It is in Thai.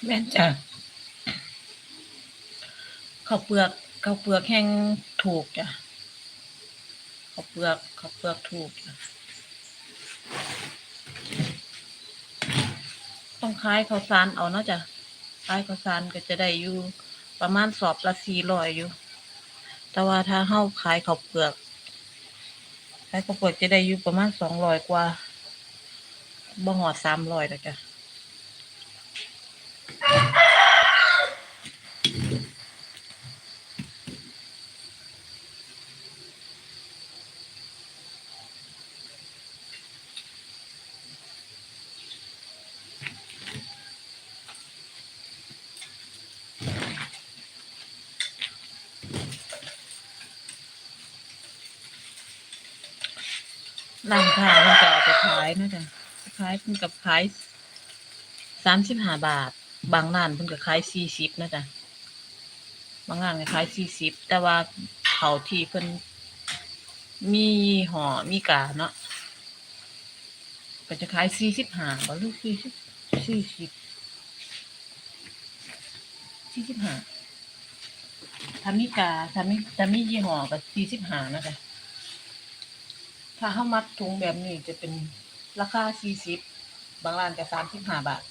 แม่นจ้ะข้าวเปลือกข้าวเปลือกแห้งถูกจ้ะข้าวเปลือกถูกจ้ะต้องขายข้าวสารเอาเนาะจ้ะขายข้าวสารก็จะได้อยู่ประมาณสอบละ400อยู่แต่ว่าถ้าเฮาขายข้าวเปลือกจะได้อยู่ประมาณ200กว่าบ่ฮอด300ดอกจ้ะร้านค้าเพิ่นก็เอาไปขายเนาะจ้ะขายเพิ่นก็ขาย35 บาทบางร้านเพิ่นก็ขาย40นะจ้ะบางร้านก็ขาย40แต่ว่าเขาที่เพิ่นมียี่ห้อมีกาเนาะก็จะขาย45บ่หรือ40 45ถ้ามีกาถ้ามียี่ห้อก็45นะจ๊ะถ้าเฮามัดถุงแบบนี้จะเป็นราคา40บางร้านก็35 บาท